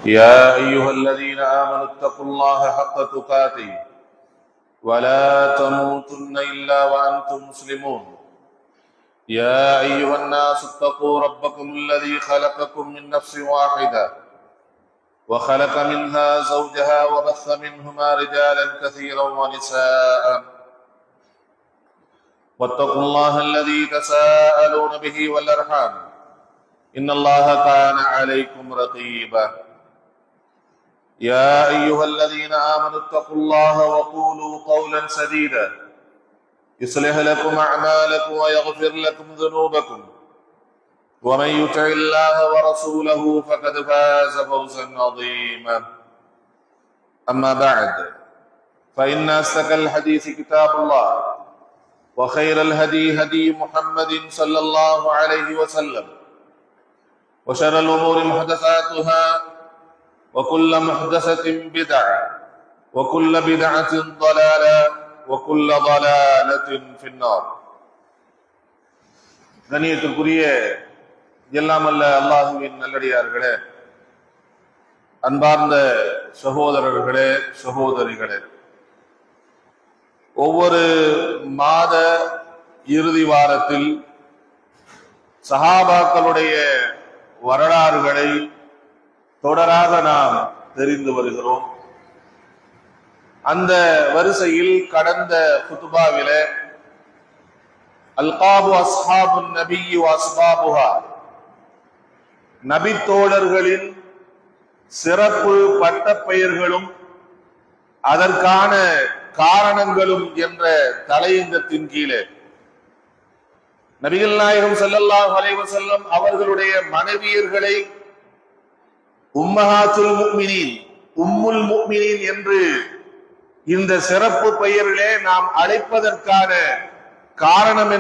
يا أيها الذين آمنوا اتقوا الله حق تقاته ولا تموتن إلا وأنتم مسلمون. يا أيها الناس اتقوا ربكم الذي خلقكم من نفس واحدة وخلق منها زوجها وبث منهما رجالا كثيرا ونساء واتقوا الله الذي تساءلون به والأرحام إن الله كان عليكم رقيبا. يا أيها الذين آمنوا اتقوا الله وقولوا قولا سديدا يصلح لكم أعمالكم ويغفر لكم ذنوبكم ومن يطع الله ورسوله فقد فاز فوزا عظيما. أما بعد فإن أصدق الحديث كتاب الله وخير الهدي هدي محمد صلى الله عليه وسلم وشر الأمور محدثاتها وكل محدثة بدعة وكل بدعة ضلالة وكل ضلالة في النار. கண்ணியத்திற்குரிய எல்லாம் அல்ல அல்லாஹுவின் நல்லடியார்களே, அன்பார்ந்த சகோதரர்களே, சகோதரிகளே, ஒவ்வொரு மாத இறுதி வாரத்தில் சஹாபாக்களுடைய வரலாறுகளை தொடராக நாம் தெரிந்து வருகிறோம். அந்த வரிசையில் கடந்த குதுபாவிலே அல்காபு அஸ்ஹாபுன் நபியி வ அஸ்பாபுஹா, நபி தோழர்களின் சிறப்பு பட்டப்பெயர்களும் அதற்கான காரணங்களும் என்ற தலையங்கத்தின் கீழே நபிகள் நாயகம் ஸல்லல்லாஹு அலைஹி வஸல்லம் அவர்களுடைய மனைவியர்களை உம்மஹாத்துல் முஃமினீன், உம்முல் முஃமினீன் என்று இந்த சிறப்பு பெயரிலே நாம் அழைப்பதற்கான காரணம்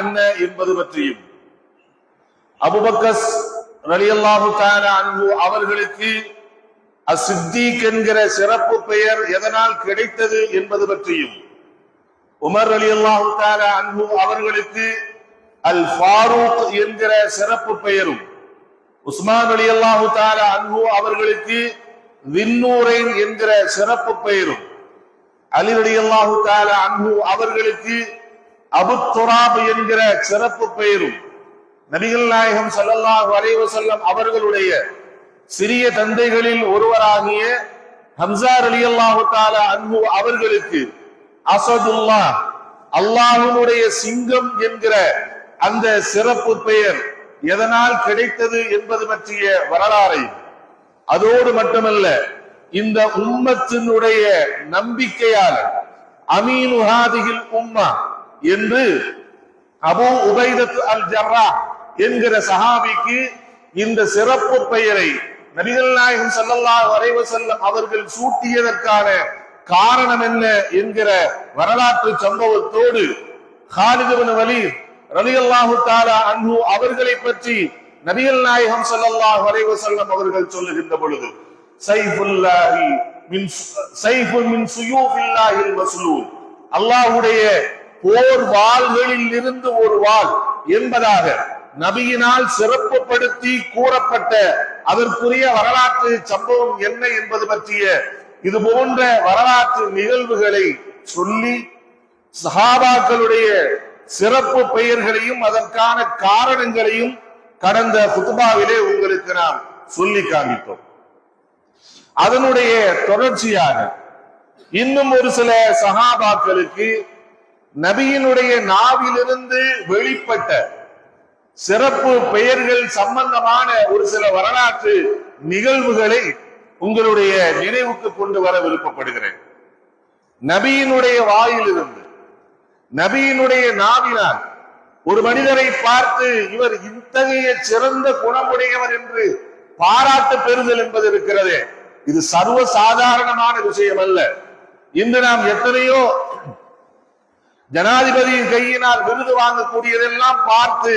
என்ன என்பது பற்றியும், அபூபக்கர் ரலியல்லாஹு தஆலா அன்ஹு அவர்களுக்கு அஸ்-சித்தீக் என்கிற சிறப்பு பெயர் எதனால் கிடைத்தது என்பது பற்றியும், உமர் ரலியல்லாஹு தஆலா அன்ஹு அவர்களுக்கு அல் ஃபாரூக் என்கிற சிறப்பு பெயரும், உஸ்மான் ரலியல்லாஹு தஆலா அன்ஹு அவர்களுக்கு வின்னூரைன் என்கிற சிறப்பு பெயரும், அலி ரலியல்லாஹு தஆலா அன்ஹு அவர்களுக்கு அபு துராப் என்கிற சிறப்பு பெயரும், நபிகள் நாயகம் ஸல்லல்லாஹு அலைஹி வஸல்லம் அவர்களுடைய சிறிய தந்தைகளில் ஒருவராகிய ஹம்ஸா ரலியல்லாஹு தஆலா அன்ஹு அவர்களுக்கு அஸதுல்லாஹ், அல்லாஹ்வுடைய சிங்கம் என்கிற அந்த சிறப்பு பெயர் எதனால் கிடைத்தது என்பது பற்றிய வரலாறை, அதோடு மட்டுமல்ல இந்த உம்மத்தினுடைய நம்பிக்கையாளர் அமீனு ஹாதிஹில் உம்மா என்று அபூ உபைதத் அல் ஜர்ராஹ் என்கிற சஹாபிக்கு இந்த சிறப்பு பெயரை நபிகள் நாயகம் ஸல்லல்லாஹு அலைஹி வஸல்லம் அவர்கள் சூட்டியதற்கான காரணம் என்ன என்கிற வரலாற்று சம்பவத்தோடு காலித் இப்னு வலீத் ரலியல்லாஹு தஆலா அன்ஹு அவர்களை பற்றி நபிகள் நாயகம் ஸல்லல்லாஹு அலைஹி வஸல்லம் அவர்கள் சொல்லுகின்ற பொழுது, சைஃபுல்லாஹி மின் சுயூஃபில்லாஹில் மஸ்லூல், அல்லாஹ்வுடைய போர் வாள்களில் இருந்து ஒரு வாள் என்பதாக நபியினால் சிறப்புப்படுத்தி கூறப்பட்ட அதற்குரிய வரலாற்று சம்பவம் என்ன என்பது பற்றிய இது போன்ற வரலாற்று நிகழ்வுகளை சொல்லி சஹாபாக்களுடைய சிறப்பு பெயர்களையும் அதற்கான காரணங்களையும் கடந்த குதுபாவிலே உங்களுக்கு நாம் சொல்லி காண்பித்தோம். அதனுடைய தொடர்ச்சியாக இன்னும் ஒரு சில சஹாபாக்களுக்கு நபியினுடைய நாவிலிருந்து வெளிப்பட்ட சிறப்பு பெயர்கள் சம்பந்தமான ஒரு சில வரலாற்று நிகழ்வுகளை உங்களுடைய நினைவுக்கு கொண்டு வர விருப்பப்படுகிறேன். நபியினுடைய வாயிலிருந்து, நபியினுடைய நாவினால் ஒரு மனிதரை பார்த்து இவர் இத்தகைய சிறந்த குணமுடையவர் என்று பாராட்டு பெறுதல் என்பது இருக்கிறதே, இது சர்வ சாதாரணமான விஷயம் அல்ல. இன்று நாம் எத்தனையோ ஜனாதிபதியின் கையினால் விருது வாங்கக்கூடியதெல்லாம் பார்த்து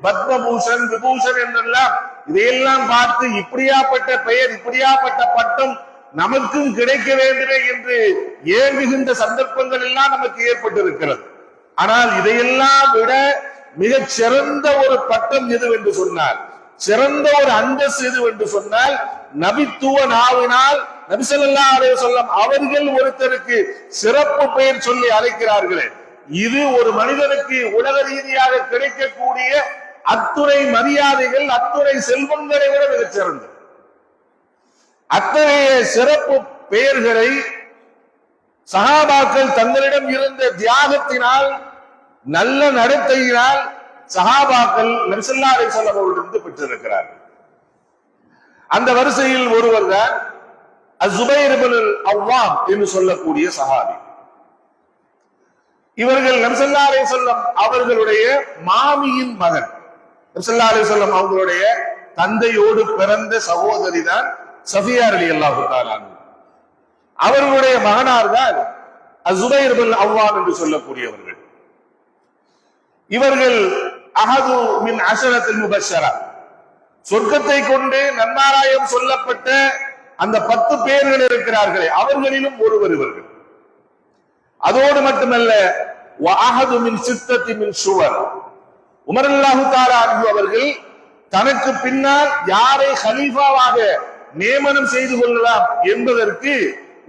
பத்மபூஷன், விபூஷன் என்றெல்லாம் இதையெல்லாம் பார்த்து இப்படியாப்பட்ட பெயர், இப்படியாப்பட்ட பட்டம் நமக்கும் கிடைக்க வேண்டுமே என்று ஏங்குகின்ற சந்தர்ப்பங்கள் எல்லாம் நமக்கு ஏற்பட்டிருக்கிறது. ஆனால் இதையெல்லாம் விட மிகச் சிறந்த ஒரு பட்டம் எது என்று சொன்னால், சிறந்த ஒரு அந்தஸ்து எது என்று சொன்னால், நபித்துவ நாவினால் நபி ஸல்லல்லாஹு அலைஹி வஸல்லம் அவர்கள் ஒருத்தருக்கு சிறப்பு பெயர் சொல்லி அழைக்கிறார்களே, இது ஒரு மனிதனுக்கு உலக ரீதியாக கிடைக்கக்கூடிய அத்துணை மரியாதைகள், அத்துணை செல்வங்களை விட மிகச் சிறந்தது. அத்தகைய சிறப்பு பெயர்களை சஹாபாக்கள் தங்களிடம் இருந்த தியாகத்தினால், நல்ல நடத்தையினால் சஹாபாக்கள் நபி ஸல்லல்லாஹு அலைஹி வஸல்லம் அவர்களிடம் பெற்றிருக்கிறார்கள். அந்த வரிசையில் ஒருவர் தான் அஸ்ஸுபைர் இப்னு அவ்வாம் என்று சொல்லக்கூடிய சஹாபி. இவர்கள் நபி ஸல்லல்லாஹு அலைஹி வஸல்லம் அவர்களுடைய மாமியின் மகன். நபி ஸல்லல்லாஹு அலைஹி வஸல்லம் அவர்களுடைய தந்தையோடு பிறந்த சகோதரி தான் சஃபியா ரலியல்லாஹு தஆலா அன்ஹா. அவர்களுடைய மகனார் தான் அஸ்ஸுபைர் இப்னு அவ்வாம் என்று சொல்லக்கூடியவர்கள். இவர்கள் அஹது மின் அஷரத்தில் முபஷ்ஷரா, சொர்க்கத்தை கொண்டு நன்மாராயம் சொல்லப்பட்ட அந்த 10 பேர்கள் இருக்கிறார்களே, அவர்களிலும் ஒருவர் இவர்கள். அதோடு மட்டுமல்ல, வஅஹது மின் சித்தத்தி மின் ஷுவர், உமர் ரலியல்லாஹு தஆலா அன்ஹு அவர்கள் தனக்கு பின்னால் யாரை கலீஃபாவாக நியமனம் செய்து கொள்ளலாம் என்பதற்கு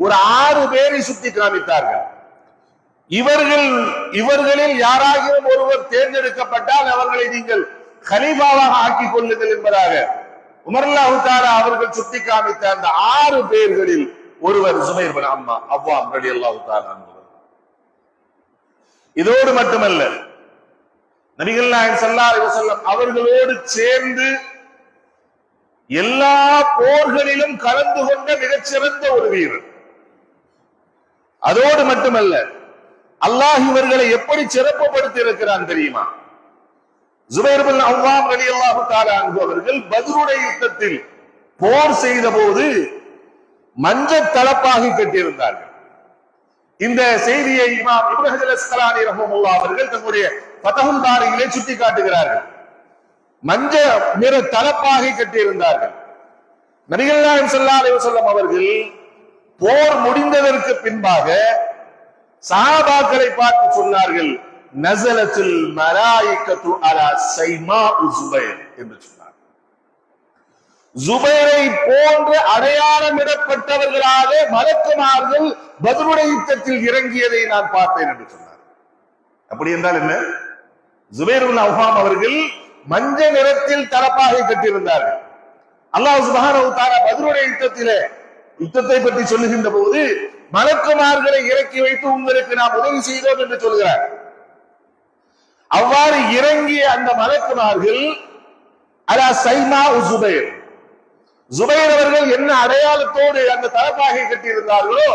ஒரு 6 பேரை சுட்டி காமித்தார்கள். இவர்களில் யாராகிலும் ஒருவர் தேர்ந்தெடுக்கப்பட்டால் அவர்களை நீங்கள் கலீஃபாவாக ஆக்கிக் கொள்ளுங்கள் என்பதாக உமர் ரலியல்லாஹு தஆலா அவர்கள் சுட்டி காமித்த அந்த 6 பேர்களில் ஒருவர் ஸுபைர் இப்னு அவ்வாம் ரலியல்லாஹு தஆலா அன்ஹு. இதோடு மட்டுமல்ல, நபிகள் நாயகம் ஸல்லல்லாஹு அலைஹி வஸல்லம் அவர்களோடு சேர்ந்து எல்லா போர்களிலும் கலந்து கொண்ட மிகச்சிறந்த ஒரு வீரர். அதோடு மட்டுமல்ல, அல்லாஹ் இவர்களை எப்படி சிறப்புப்படுத்தி இருக்கிறான் தெரியுமா? ஸுபைர் இப்னு அவ்வாம் ரலியல்லாஹு தஆலா அன்ஹு அவர்கள் பத்ருடைய யுத்தத்தில் போர் செய்த போது மஞ்சள் தலப்பாகி கட்டியிருந்தார்கள். இந்த செய்தியை இமாம் இப்னு ஹஜர் அஸ்கலானி ரஹ்மத்துல்லாஹி அவர்கள் தங்களுடைய ஃபத்ஹுல் பாரியிலே சுட்டி காட்டுகிறார்கள். மஞ்சள் நிற தலப்பாகி கட்டியிருந்தார்கள். நபிகள் நாயகம் ஸல்லல்லாஹு அலைஹி வஸல்லம் அவர்கள் போர் முடிந்ததற்கு பின்பாக சஹாபாக்களை பார்த்து சொன்னார்கள், நஸலத்துல் மலாயிகத்து அலா ஸைமா ஸுபைர் என்று சொன்னார். ஸுபைரை போன்ற அடையாளமிடப்பட்டவர்களாக மலக்குமார்கள் பத்ருடைய யுத்தத்தில் இறங்கியதை நான் பார்த்தேன் என்று சொன்னார். அப்படி என்றால் என்ன? ஸுபைர் இப்னு அவ்வாம் அவர்கள் மஞ்சள் நிறத்தில் தலப்பாகை கட்டியிருந்தார்கள். அல்லாஹ் சுப்ஹானஹு வ தஆலா பத்ருடைய யுத்தத்தை பற்றி சொல்லுகின்ற போது மலக்குமார்களை இறக்கி வைத்து உங்களுக்கு நாம் உதவி செய்தோம் என்று சொல்கிறார். அவ்வாறு இறங்கிய அந்த மலக்குமார்கள் அலா ஸைமா ஸுபைர், ஸுபைர் அவர்கள் என்ன அடையாளத்தோடு அந்த தலப்பாகை கட்டியிருந்தார்களோ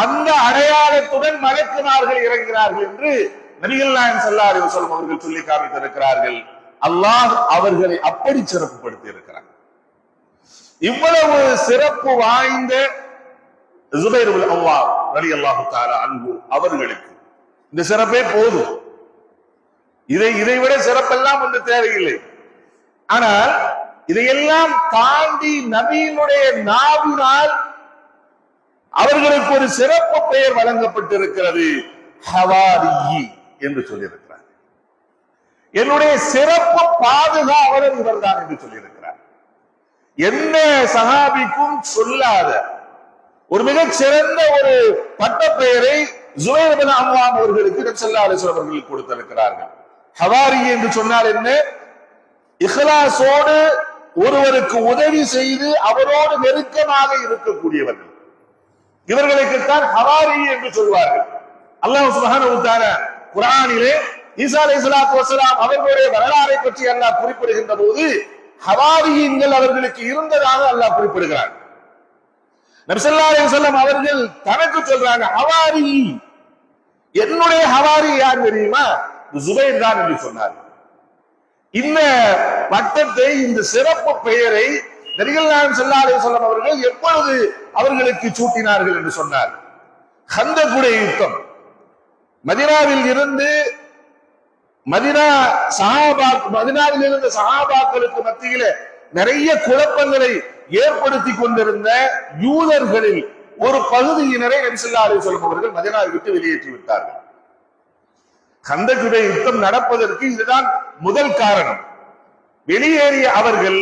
அந்த அடையாளத்துடன் மலக்குமார்கள் இறங்கினார்கள் என்று நபிகள் நாயகம் ஸல்லல்லாஹு அலைஹி வஸல்லம் அவர்கள் சொல்லி காமித்திருக்கிறார்கள். அல்லாஹ் அவர்களை அப்படி சிறப்புப்படுத்தி இருக்கிறார். இவ்வளவு சிறப்பு வாய்ந்த ஸுபைர் இப்னு அவ்வாம் ரலியல்லாஹு தஆலா அன்ஹு அவர்களுக்கு இந்த சிறப்பே போதும். இதை விட சிறப்பெல்லாம் ஒன்று தேவையில்லை. ஆனால் இதையெல்லாம் தாண்டி நபியினுடைய நாவினால் அவர்களுக்கு ஒரு சிறப்பு பெயர் வழங்கப்பட்டிருக்கிறது, ஹவாரி என்று சொல்லியிருக்கிறார். என்னுடைய சிறப்பு பாதுகாவலர் இவர்தான் என்று சொல்லியிருக்கிறார். எந்த சஹாபிக்கும் சொல்லாத ஒரு மிகச் சிறந்த ஒரு பட்டப்பெயரை ஸுபைர் இப்னு அவ்வாம் அவர்களுக்கு நபி ஸல்லல்லாஹு அலைஹி வஸல்லம் அவர்கள் கொடுத்திருக்கிறார்கள். ஹவாரி என்று சொன்னால் என்ன? இஹ்லாஸோடு ஒருவருக்கு உதவி செய்து அவரோடு நெருக்கமாக இருக்கக்கூடியவர்கள், இவர்களுக்குத்தான் ஹவாரி என்று சொல்வார்கள். அல்லாஹ் சுப்ஹானஹு வ தஆலா குர்ஆனிலே ஈசா அலைஹிஸ்ஸலாத்து வஸலாம் அவர்களுடைய வரலாறை பற்றி அல்லாஹ் குறிப்பிடுகின்ற போது ஹவாரியின்கள் அவர்களுக்கு இருந்ததாக அல்லாஹ் குறிப்பிடுகிறார். நபி ஸல்லல்லாஹு அலைஹி வஸல்லம் அவர்கள் தனக்கு சொல்றாங்க, ஹவாரி, என்னுடைய ஹவாரி யார் தெரியுமா? ஸுபைர் தான் என்று சொன்னார். இந்த பட்டத்தை, இந்த சிறப்பு பெயரை நபிகள் நாயகம் ஸல்லல்லாஹு அலைஹி வஸல்லம் அவர்கள் எப்பொழுது அவர்களுக்கு சூட்டினார்கள் என்று சொன்னார். கந்தகுடைய யுத்தம், மதீனாவில் இருந்து மதீனாவில் இருந்த சஹாபாக்களுக்கு மத்தியில நிறைய குழப்பங்களை ஏற்படுத்தி கொண்டிருந்த யூதர்களில் ஒரு பகுதியினரை நபி ஸல்லல்லாஹு அலைஹி வஸல்லம் அவர்கள் மதீனாவை விட்டு வெளியேற்றி விட்டார்கள். கந்தகுடைய யுத்தம் நடப்பதற்கு இதுதான் முதல் காரணம். வெளியேறிய அவர்கள்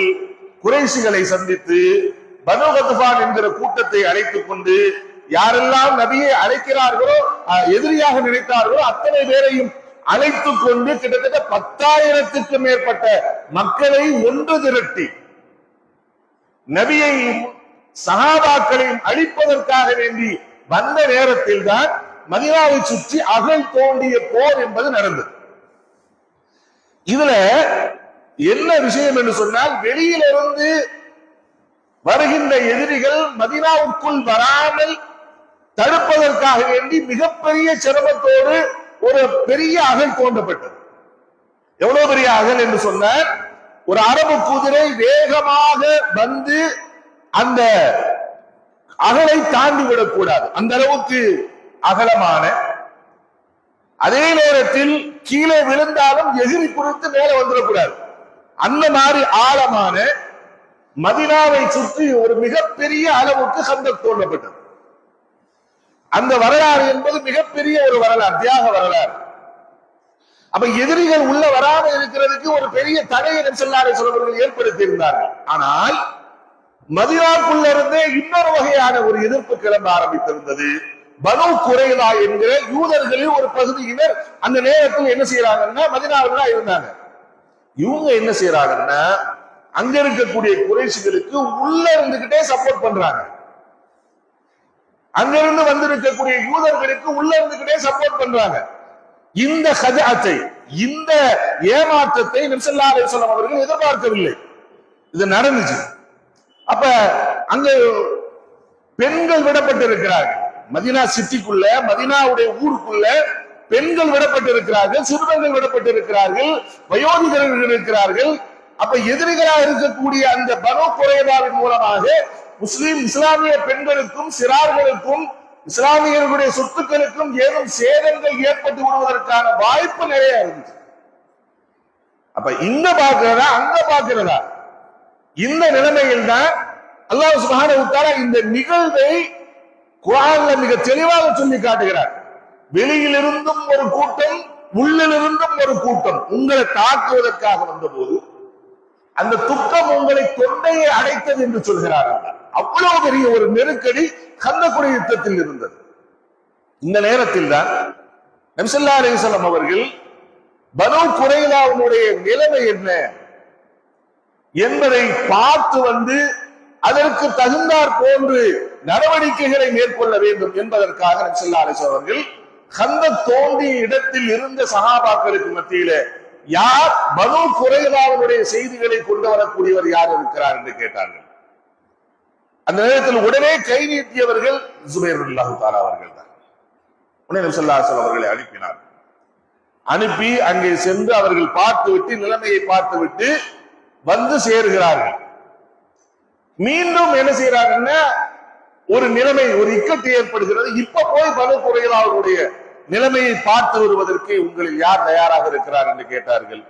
குறைஷிகளை சந்தித்து பனு கத்ஃபான் என்கிற கூட்டத்தை அழைத்துக் கொண்டு யாரெல்லாம் நபியை அழைக்கிறார்களோ, எதிரியாக நினைத்தார்களோ அத்தனை பேரையும் அழைத்துக் கொண்டு கிட்டத்தட்ட 10,000க்கு மேற்பட்ட மக்களை ஒன்று திரட்டி நபியை சஹாபாக்களையும் அழிப்பதற்காக வேண்டி வந்த நேரத்தில் தான் மதீனாவை சுற்றி அகழ் தோண்டிய போர் என்பது நடந்தது. இதுல என்ன விஷயம் என்று சொன்னால், வெளியிலிருந்து வருகின்ற எதிரிகள் மதீனாவுக்குள் வராமல் தடுப்பதற்காக வேண்டி மிகப்பெரிய சிரமத்தோடு ஒரு பெரிய அகழ் தோண்டப்பட்டது. எவ்வளவு பெரிய அகழ் என்று சொன்னால், ஒரு அரபு குதிரை வேகமாக வந்து அந்த அகலை தாண்டி விடக்கூடாது, அந்த அளவுக்கு அகலமான, அதே நேரத்தில் கீழே விழுந்தாலும் எகிரி குறித்து மேல வந்துடக்கூடாது, அந்த மாதிரி ஆழமான மதீனாவை சுற்றி ஒரு மிகப்பெரிய அளவுக்கு கந்தக் தோண்டப்பட்டது. அந்த வரலாறு என்பது மிகப்பெரிய ஒரு வரலாறு, தியாக வரலாறு. அப்ப எதிரிகள் உள்ள வராம இருக்கிறதுக்கு ஒரு பெரிய தடையை நபி ஸல்லல்லாஹு அலைஹி வஸல்லம் ஏற்படுத்தி இருந்தார்கள். ஆனால் மதீனாவுக்குள்ள இருந்தே இன்னொரு வகையான ஒரு எதிர்ப்பு கிளம்ப ஆரம்பித்திருந்தது. பனு குறைலா என்கிற யூதர்களில் ஒரு பகுதியினர் அந்த நேரத்தில் என்ன செய்யறாங்கன்னா, மதீனாவில் தான் இருந்தாங்க. இவங்க என்ன செய்யறாங்கன்னா, அங்க இருக்கக்கூடிய குறைஷிகளுக்கு உள்ள இருந்துகிட்டே சப்போர்ட் பண்றாங்க. அங்கிருந்து வந்திருக்கக்கூடிய யூதர்களுக்கு உள்ள இருந்துகிட்டே சப்போர்ட் பண்றாங்க. இந்த ஹஜாத்தை, இந்த ஏமாற்றத்தை நபி ஸல்லல்லாஹு அலைஹி வஸல்லம் அவர்கள் எதிர்பார்க்கவில்லை. இது நடந்துச்சு. அப்ப அங்க பெண்கள் விடப்பட்டிருக்கிறார்கள். மதீனா சிட்டிக்குள்ள, மதீனாவுடைய ஊருக்குள்ள பெண்கள் விடப்பட்டிருக்கிறார்கள், சிறுவர்கள் விடப்பட்டிருக்கிறார்கள், வயோதிகர்கள் இருக்கிறார்கள். அப்ப எதிரிகளாக இருக்கக்கூடிய அந்த பனு குறைலாவின் மூலமாக இஸ்லாமிய பெண்களுக்கும் சிறார்களுக்கும் இஸ்லாமியர்களுடைய சொத்துக்களுக்கும் ஏதும் சேதங்கள் ஏற்பட்டு விடுவதற்கான வாய்ப்பு நிறைய இருந்துச்சு. அப்ப இங்க பாக்குறதா அங்க பாக்குறதா, இந்த நிலைமையில் தான் அல்லாஹ் சுப்ஹானஹு வ தஆலா இந்த நிகழ்வை குர்ஆன்ல மிக தெளிவாக சொல்லி காட்டுகிறார். வெளியிலிருந்தும் ஒரு கூட்டம், உள்ளிலிருந்தும் ஒரு கூட்டம் உங்களை தாக்குவதற்காக வந்த போது அந்த துக்கம் உங்களை தொண்டையை அடைத்தது என்று சொல்கிறார். அவ்வளவு பெரிய ஒரு நெருக்கடி கந்தக்குடி யுத்தத்தில் இருந்தது. இந்த நேரத்தில் தான் நபி ஸல்லல்லாஹு அலைஹி வஸல்லம் அவர்கள் பனு குறைலாவுடைய நிலைமை என்ன என்பதை பார்த்து வந்து அதற்கு தகுந்தாற் போன்று நடவடிக்கைகளை மேற்கொள்ள வேண்டும் என்பதற்காக நபி ஸல்லல்லாஹு அலைஹி வஸல்லம் அவர்கள் கந்தக் தோண்டிய இடத்தில் இருந்த சஹாபாக்களுக்கு மத்தியிலே யார் பனு குறைலாவுடைய செய்திகளை கொண்டு வரக்கூடியவர் யார் இருக்கிறார் என்று கேட்டார்கள். அந்த நேரத்தில் உடனே கை நீட்டியவர்கள் ஜுபைர் ரலியல்லாஹு தஆலா அவர்கள் தான். உடனே நபி ஸல்லல்லாஹு அலைஹி வஸல்லம் அவர்களை அனுப்பினார். அனுப்பி அங்கே சென்று அவர்கள் பார்த்துவிட்டு, நிலைமையை பார்த்துவிட்டு வந்து சேருகிறார்கள். மீண்டும் என்ன செய்யறாங்கன்னா, ஒரு நிலைமை, ஒரு இக்கட்டு ஏற்படுகிறது. இப்ப போய் பனு குறைலாவுடைய நிலைமையை பார்த்து வருவதற்கு உங்களில் யார் தயாராக இருக்கிறார் என்று கேட்டார்கள்.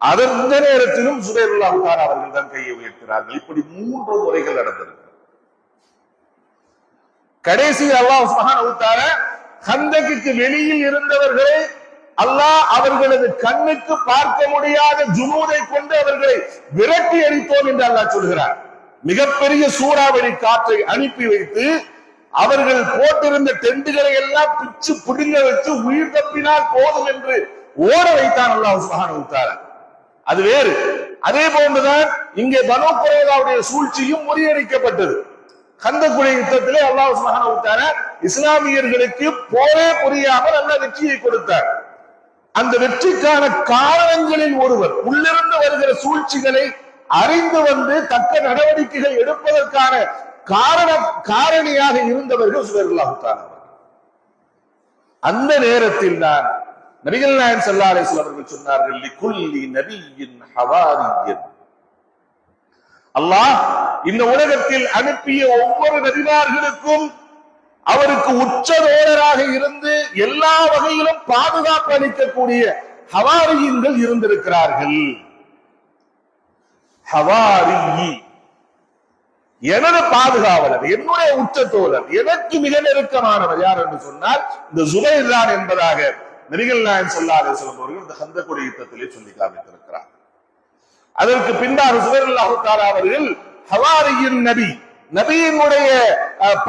அந்த நேரத்திலும் ஜுபைர் ரலியல்லாஹு தஆலா அவர்கள் தான் கையை உயர்த்தினார்கள். இப்படி 3 முறைகள் நடந்திருக்கு. கடைசி அல்லாஹ் சுப்ஹானஹு வ தஆலா கந்தக்குக்கு வெளியில் இருந்தவர்களை அல்லாஹ் அவர்களது கண்ணுக்கு பார்க்க முடியாத ஜுனூதை கொண்டு அவர்களை விரட்டி அடித்தோம் என்று அல்லாஹ் சொல்கிறார். மிகப்பெரிய சூறாவளி காற்றை அனுப்பி வைத்து அவர்கள் போட்டிருந்த டெண்டுகளை எல்லாம் பிச்சு புடுங்க வச்சு உயிர் தப்பினால் போதும் என்று ஓட வைத்தான் அல்லாஹ் சுப்ஹானஹு வ தஆலா. அது வேறு. அதே போன்றுதான் இங்கே பனு குறைலாவுடைய சூழ்ச்சியும் முறியடிக்கப்பட்டது. கந்தக்குடி யுத்தத்திலே அல்லாஹ் சுப்ஹானஹு வ தஆலா இஸ்லாமியர்களுக்கு போரே புரியாமல் அல்லாஹ் வெற்றியை கொடுத்தார். அந்த வெற்றிக்கான காரணங்களில் ஒருவர், உள்ளிருந்து வருகிற சூழ்ச்சிகளை அறிந்து வந்து தக்க நடவடிக்கைகள் எடுப்பதற்கான காரணியாக இருந்தவர்கள் ஜுபைர் ரலியல்லாஹு தஆலா. அந்த நேரத்தில் தான் நபிகள் நாயகம் ஸல்லல்லாஹு அலைஹி வஸல்லம் அவர்கள் சொன்னார்கள், லிகுல்லி நபிய்யின் ஹவாரிய்யன். அல்லாஹ் இந்த உலகத்தில் அனுப்பிய ஒவ்வொரு நபிமார்களுக்கும் அவருக்கு உச்சதோழராக இருந்து எல்லா வகையிலும் பாதுகாப்பு அளிக்கக்கூடிய ஹவாரியின்கள் இருந்திருக்கிறார்கள். ஹவாரிyi, எனது பாதுகாவலர், என்னுடைய உச்சத்தோழர், எனக்கு மிக நெருக்கமானவர் யார் என்று சொன்னால் இந்த ஜுபைர் தான் என்பதாக நபிகள் நாயகம் ஸல்லல்லாஹு அலைஹி வஸல்லம் அவர்கள் இந்த கந்தக்குடி யுத்தத்திலே சொல்லி காமித்திருக்கிறார். அதற்கு பின்பாக ஜுபைர் ரலியல்லாஹு தஆலா அவர்கள் ஹவாரியின் நபி, நபியினுடைய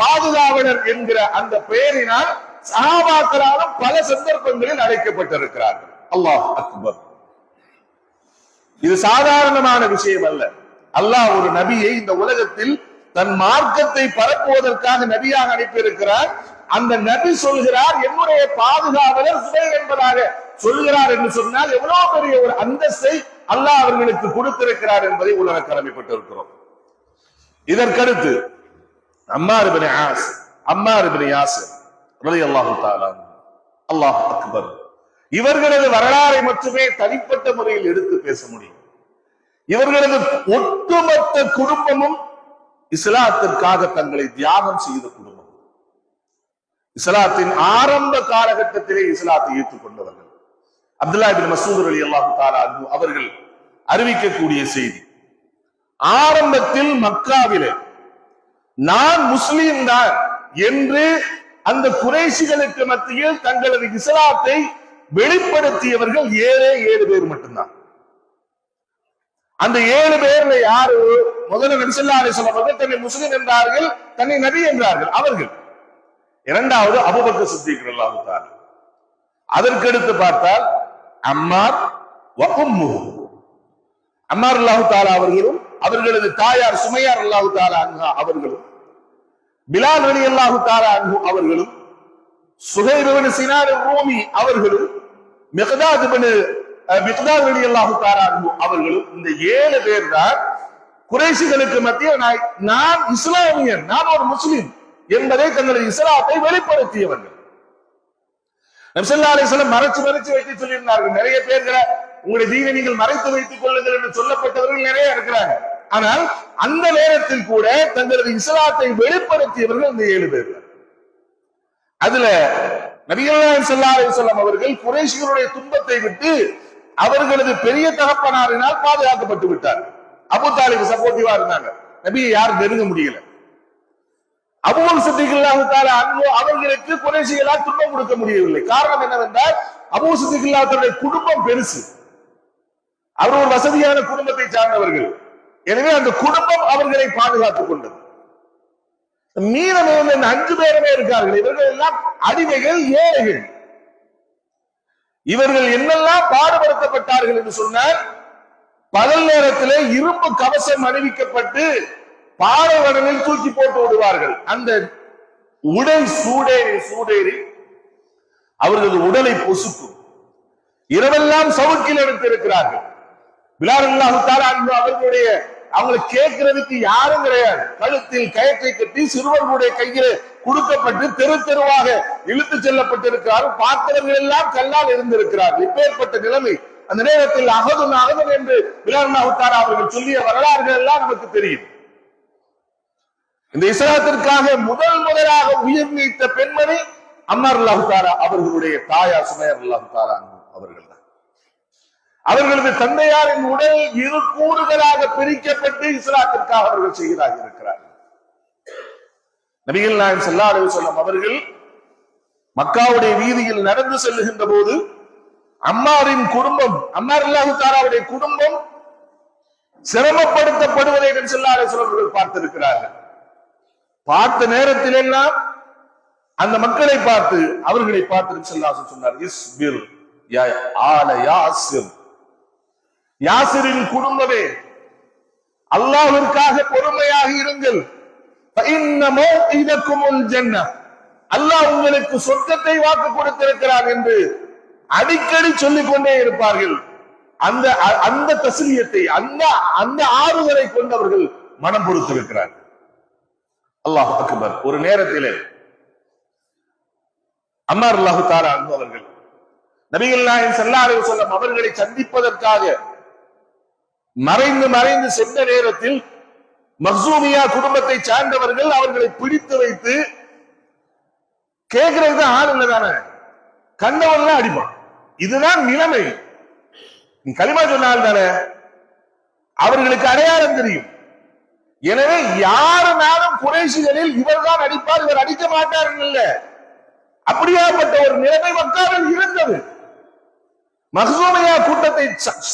பாதுகாவலர் என்கிற அந்த பெயரினால் சஹாபாக்களாலும் பல சந்தர்ப்பங்களில் அழைக்கப்பட்டிருக்கிறார்கள். அல்லாஹ் அக்பர். இது சாதாரணமான விஷயம் அல்ல. அல்லாஹ் ஒரு நபியை இந்த உலகத்தில் தன் மார்க்கத்தை பரப்புவதற்காக நபியாக அனுப்பியிருக்கிறார். அந்த நபி சொல்கிறார், என்னுடைய பாதுகாவலர் சுபைர் என்பதாக சொல்கிறார் என்று சொன்னால் எவ்வளவு பெரிய ஒரு அந்தஸ்தை அல்லாஹ் அவர்களுக்கு கொடுத்திருக்கிறார் என்பதை உலக கடமைப்பட்டிருக்கிறோம். இதற்கடுத்து அம்மார் இப்னு யாசிர் ரலியல்லாஹு தஆலா அல்லாஹ் அக்பர். இவர்களது வரலாறை மட்டுமே தனிப்பட்ட முறையில் எடுத்து பேச முடியும். இவர்களது ஒட்டுமொத்த குடும்பமும் இஸ்லாத்திற்காக தங்களை தியாகம் செய்த குடும்பம். இஸ்லாத்தின் ஆரம்ப காலகட்டத்திலே இஸ்லாத்தை ஏற்றுக்கொண்டவர்கள். அப்துல்லா இப்னு மஸ்ஊத் ரலியல்லாஹு தஆலா அன்ஹு அவர்கள் அறிவிக்கக்கூடிய செய்தி, ஆரம்பத்தில் மக்காவிலே நான் முஸ்லீம் தான் என்று அந்த குறைஷிகளுக்கு மத்தியில் தங்களது இஸ்லாத்தை வெளிப்படுத்தியவர்கள் 7 பேர் மட்டும்தான். அந்த 7 பேர்ல யாரு? முதல்ல நபி ஸல்லல்லாஹு அலைஹி வஸல்லம் அவர்கள் தன்னை முஸ்லிம் என்றார்கள், தன்னை நபி என்றார்கள் அவர்கள். இரண்டாவது அபூபக்கர் சித்திக் ரலியல்லாஹு தஆலா. அதற்கடுத்து பார்த்தால் அம்மார் வ உம்முஹு, அம்மார் ரலியல்லாஹு தஆலா அவர்களும் அவர்களது தாயார் சுமையா ரலியல்லாஹு தஆலா அன்ஹா அவர்களும், பிலால் ரலியல்லாஹு தஆலா அன்ஹு அவர்களும், சுஹைப் இப்னு சினான் ரூமி அவர்களும், மிக்தாத் ரலியல்லாஹு தஆலா அன்ஹு அவர்களும், இந்த 7 பேர் தான் குறைஷிகளுக்கு மத்தியில் நான் இஸ்லாமியன், நான் ஒரு முஸ்லிம் என்பதை தங்களது இஸ்லாத்தை வெளிப்படுத்தியவர்கள். நபி ஸல்லல்லாஹு அலைஹி வஸல்லம் மறைச்சு வைத்து சொல்லியிருந்தார்கள். நிறைய பேர்களை உங்களுடைய தீனை நீங்கள் மறைத்து வைத்துக் கொள்ளுங்கள் என்று சொல்லப்பட்டவர்கள் நிறைய இருக்கிறாங்க. ஆனால் அந்த நேரத்தில் கூட தங்களது இஸ்லாத்தை வெளிப்படுத்தியவர்கள் இந்த 7 பேர். அதுல நபிகள் நாயகம் ஸல்லல்லாஹு அலைஹி வஸல்லம் அவர்கள் குறைஷிகளுடைய துன்பத்தை விட்டு அவர்களது பெரிய தகப்பனாரினால் பாதுகாக்கப்பட்டு விட்டார். அபூ தாலிப் சப்போர்ட்டிவா இருந்தாங்க, நபியை யாரும் நெருங்க முடியல. அபூபக்கர் சித்திக் ரலியல்லாஹு தஆலா அன்ஹு அவர்களுக்கு குறைஷிகளால் துன்பம் கொடுக்க முடியவில்லை. காரணம் என்னவென்றால் அபூபக்கர் சித்திக் ரலியல்லாஹு தஆலாவுடைய குடும்பம் பெருசு, அவர் ஒரு வசதியான குடும்பத்தை சார்ந்தவர்கள். எனவே அந்த குடும்பம் அவர்களை பாதுகாத்துக் கொண்டது. மீதம் 5 பேருமே இருக்கார்கள். இவர்கள் எல்லாம் அடிமைகள், ஏழைகள். இவர்கள் என்னெல்லாம் பாடுபடுத்தப்பட்டார்கள் என்று சொன்னால், பகல் நேரத்திலே இரும்பு கவசம் அணிவிக்கப்பட்டு பாறைவடலில் தூக்கி போட்டு விடுவார்கள். அந்த உடை சூடேறி அவர்களது உடலை பொசுக்கும். இரவெல்லாம் சவுக்கில் எடுத்திருக்கிறார்கள். பிலால் ரலியல்லாஹு தஆலா அன்ஹு அவர்களுடைய அவங்களை கேட்கிறதுக்கு யாரும் கிடையாது. கழுத்தில் கயிற்றை கட்டி சிறுவர்களுடைய கையில் கொடுக்கப்பட்டு தெரு தெருவாக இழுத்து செல்லப்பட்டிருக்கிறார்கள். பார்த்தவர்கள் எல்லாம் கல்லால் இருந்திருக்கிறார்கள். இப்பேற்பட்ட நிலைமை. அந்த நேரத்தில் அகதுன் என்று பிலால் ரலியல்லாஹு தஆலா அவர்கள் சொல்லிய வரலாறுகள் எல்லாம் நமக்கு தெரியும். இந்த இஸ்லாத்திற்காக முதலாக உயிர் நீத்த பெண்மணி அம்மார் ரலியல்லாஹு தஆலா அவர்களுடைய தாயார் சுமையா ரலியல்லாஹு தஆலா அவர்கள் தான். அவர்களது தந்தையாரின் உடல் 2 கூறுகளாக பிரிக்கப்பட்டு இஸ்லாத்திற்காக அவர்கள் செய்கிறாக இருக்கிறார்கள். நபிகள் நாயகம் ஸல்லல்லாஹு அலைஹி வஸல்லம் அவர்கள் மக்காவுடைய வீதியில் நடந்து செல்லுகின்ற போது அம்மாரின் குடும்பம், அம்மார் ரலியல்லாஹு தஆலாவுடைய குடும்பம் சிரமப்படுத்தப்படுவதை நபி ஸல்லல்லாஹு அலைஹி வஸல்லம் அவர்கள் பார்த்திருக்கிறார்கள். பார்த்த நேரத்தில் எல்லாம் அந்த மக்களை பார்த்து அவர்களை பார்த்து நபி ஸல்லல்லாஹு அலைஹி வஸல்லம் சொன்னார், இஸ்பிர் யா ஆல யாசிர், யாசிரின் குடும்பமே அல்லாஹ்விற்காக பொறுமையாக இருங்கள். அல்லாஹ் உங்களுக்கு சொர்க்கத்தை வாக்கு கொடுத்திருக்கிறார் என்று அடிக்கடி சொல்லிக் கொண்டே இருப்பார்கள். அந்த தஸ்லியத்தை, அந்த ஆறுதலை கொண்டவர்கள் மனம் பொறுத்திருக்கிறார்கள். அல்லாஹ் அக்பர். ஒரு நேரத்திலே அம்மார் ரலியல்லாஹு தஆலா அன்ஹு அவர்கள் நபிகள் நாயகம் ஸல்லல்லாஹு அலைஹி வஸல்லம் அவர்களை சந்திப்பதற்காக மறைந்து சென்ற நேரத்தில் மக்சூமியா குடும்பத்தை சார்ந்தவர்கள் அவர்களை பிடித்து வைத்து கேட்கிறது ஆள் இல்லதானே, கண்டவன்லாம் அடிப்பான். இதுதான் நிலைமை. நீ களிமா சொன்னால் தானே அவர்களுக்கு அடையாளம் தெரியும். எனவே யாருனாலும் குறைஷிகளில் இவர்தான் அடிப்பார், இவர் அடிக்க மாட்டார் இல்ல. அப்படியாப்பட்ட ஒரு நிலைமை மக்காவில் இருந்தது. மக்சூமியா கூட்டத்தை